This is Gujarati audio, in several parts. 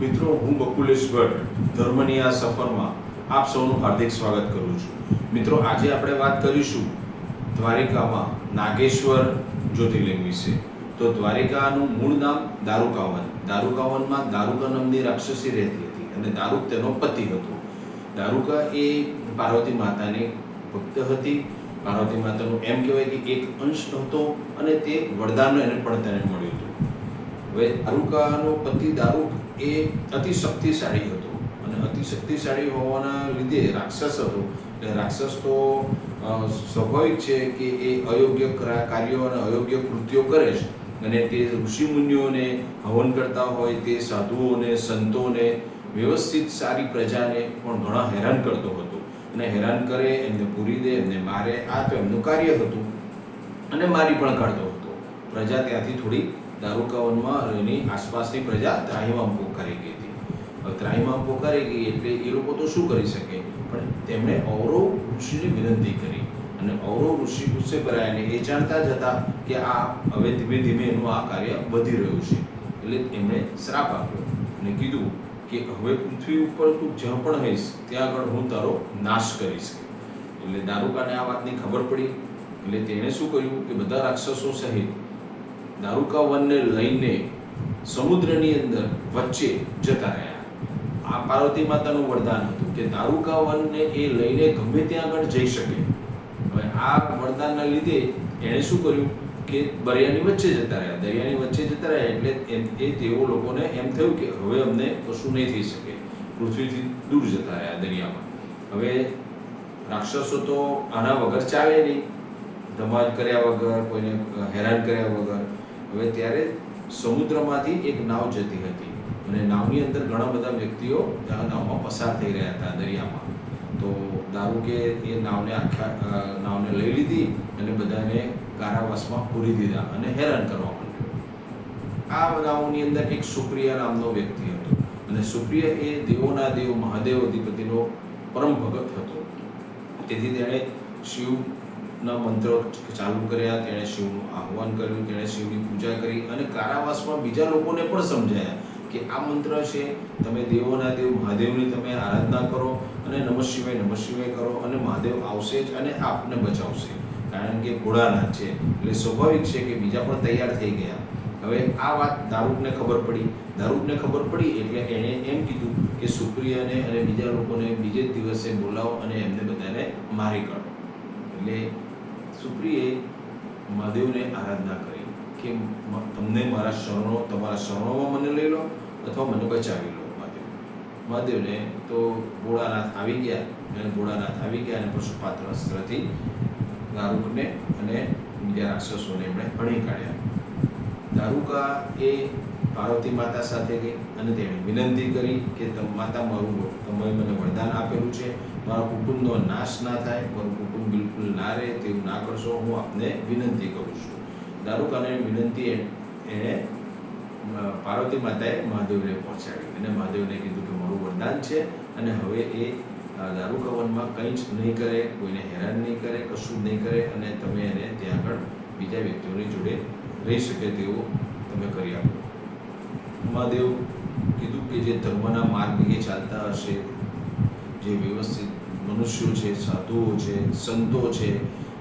મિત્રો, હું બકુલેશ ભટ્ટ ધર્મની આ સફરમાં આપ સૌનું હાર્દિક સ્વાગત કરું છું. મિત્રો, આજે આપણે વાત કરીશું દ્વારિકામાં નાગેશ્વર જ્યોતિર્લિંગ વિશે. તો દ્વારિકાનું મૂળ નામ દારૂકાવન. દારૂકાવનમાં દારૂકા નામની રાક્ષસી રહેતી હતી અને દારૂક તેનો પતિ હતો. દારૂકા એ પાર્વતી માતાની ભક્ત હતી. પાર્વતી માતાનું એમ કહેવાય કે એક અંશ હતો અને તે વરદાન એને પણ તેને મળ્યું હતું. હવે દારૂકાનો પતિ દારૂક એ અતિ શક્તિશાળી હતો અને અતિ શક્તિશાળી હોવાના લીધે રાક્ષસ હતો. એટલે રાક્ષસ તો સ્વાભાવિક છે કે એ અયોગ્ય કાર્યો અને અયોગ્ય કૃત્યો કરે છે અને તે ઋષિમુનિઓને હવન કરતા હોય તે સાધુઓને સંતોને વ્યવસ્થિત સારી પ્રજાને પણ ઘણા હેરાન કરતો હતો અને હેરાન કરે એમને પૂરી દે એમને મારે આ તો એમનું કાર્ય હતું અને મારી પણ કાઢતો હતો. પ્રજા ત્યાંથી થોડી દારૂકાવનમાં એની આસપાસની પ્રજા ત્રાહિમામ પોકારી ગઈ હતી. હવે ત્રાહિમામ પોકારી ગઈ એટલે એ લોકો તો શું કરી શકે, પણ તેમણે ઔરવ ઋષિને વિનંતી કરી અને ઔરવ ઋષિ ગુસ્સે ભરાયા અને એ જાણતા જ હતા કે આ હવે ધીમે ધીમે એનું આ કાર્ય વધી રહ્યું છે. એટલે એમણે શ્રાપ આપ્યો અને કીધું કે હવે પૃથ્વી ઉપર તું જ્યાં પણ હઈશ ત્યાં આગળ હું તારો નાશ કરીશ. એટલે દારૂકાને આ વાતની ખબર પડી એટલે તેણે શું કર્યું કે બધા રાક્ષસો સહિત દારૂકા વનને લઈને સમુદ્રની અંદર વચ્ચે જતા રહ્યા. આ પાર્વતી માતાનું વરદાન હતું કે દારૂકા વનને એ લઈને ગમે ત્યાં આગળ જઈ શકે. હવે આ વરદાનના લીધે એણે શું કર્યું કે દરિયાની વચ્ચે જતા રહ્યા. દરિયાની વચ્ચે જતા રહ્યા એટલે એ તેઓ લોકોને એમ થયું કે હવે અમને કશું નહીં થઈ શકે. પૃથ્વીથી દૂર જતા રહ્યા દરિયામાં. હવે રાક્ષસો તો આના વગર ચાલે નહીં, ધમાલ કર્યા વગર, કોઈને હેરાન કર્યા વગર. હવે ત્યારે સમુદ્રમાંથી એક નાવ જતી હતી અને નાવની અંદર ઘણા બધા વ્યક્તિઓ ત્યાં નાવમાં પસાર થઈ રહ્યા હતા દરિયામાં. તો દારૂકે એ નાવને લઈ લીધી અને બધાને કારાવાસમાં પૂરી દીધા અને હેરાન કરવા માંડ્યો. આ નાવની અંદર એક સુપ્રિયા નામનો વ્યક્તિ હતો અને સુપ્રિયા એ દેવોના દેવ મહાદેવ અધિપતિનો પરમ ભગત હતો. તેથી તેણે શિવના મંત્રો ચાલુ કર્યા, તેણે શિવનું આહ્વાન કર્યું, તેણે શિવની પૂજા કરી અને કારાવાસમાં બીજા લોકોને પણ સમજાયા કે આ મંત્ર છે, તમે દેવોના દેવ મહાદેવની તમે આરાધના કરો અને નમઃ શિવાય કરો અને મહાદેવ આવશે જ અને આપને બચાવશે. કારણ કે ભોળાનાથ છે એટલે સ્વાભાવિક છે કે બીજા પણ તૈયાર થઈ ગયા. હવે આ વાત દારૂકને ખબર પડી એટલે એણે એમ કીધું કે સુપ્રિયાને અને બીજા લોકોને બીજે જ દિવસે બોલાવો અને એમને બધાને મારી કાઢો. એટલે સુપ્રિયે મહાદેવને આરાધના કરી કે તમને તમારા શરણોમાં મને લઈ લો અથવા મને બચાવી લો. મહાદેવને તો ભોળાનાથ આવી ગયા અને પશુપાત્ર અસ્ત્રથી દારૂકને અને બીજા રાક્ષસોને એમણે હણી કાઢ્યા. દારૂકા એ પાર્વતી માતા સાથે ગઈ અને તેણે વિનંતી કરી કે માતા તમે મને વરદાન આપેલું છે, મારા કુટુંબનો નાશ ના થાય, મારું કુટુંબ બિલકુલ ના રહે તેવું ના કરશો, હું આપને વિનંતી કરું છું. દારૂકાને વિનંતી એણે પાર્વતી માતાએ મહાદેવને પહોંચાડી અને મહાદેવને કીધું કે મારું વરદાન છે અને હવે એ દારૂકા વનમાં કંઈ જ નહીં કરે, કોઈને હેરાન નહીં કરે, કશું જ નહીં કરે અને તમે એને ત્યાં આગળ બીજા વ્યક્તિઓની જોડે રહી શકે તેવું તમે કરી આપો. મહાદેવ કીધું કે જે ધર્મના માર્ગે ચાલતા હશે, જે વ્યવસ્થિત મનુષ્યો છે, સાધુઓ છે, સંતો છે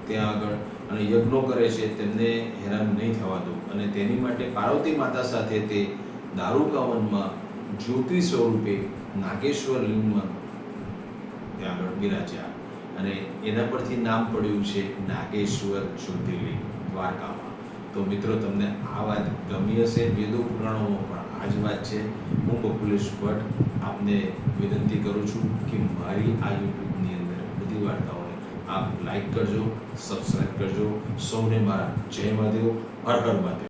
ત્યાં આગળ અને યજ્ઞો કરે છે તેમને હેરાન નહીં થવા દો. અને તેની માટે પાર્વતી માતા સાથે તે દારૂકા વનમાં જ્યોતિ સ્વરૂપે નાગેશ્વર લિંગમાં ત્યાં આગળ બિરાજ્યા અને એના પરથી નામ પડ્યું છે નાગેશ્વર જ્યોતિર્લિંગ દ્વારકામાં. તો મિત્રો, તમને આ વાત ગમી હશે. વેદો પુરાણોમાં પણ આ જ વાત છે. હું બકુલેશ ભટ્ટ આપને વિનંતી કરું છું કે મારી આ યુટ્યુબની અંદર બધી વાર્તાઓને આપ લાઈક કરજો, સબસ્ક્રાઈબ કરજો. સૌને મારા જય મહાદેવ, હર હર મહાદેવ.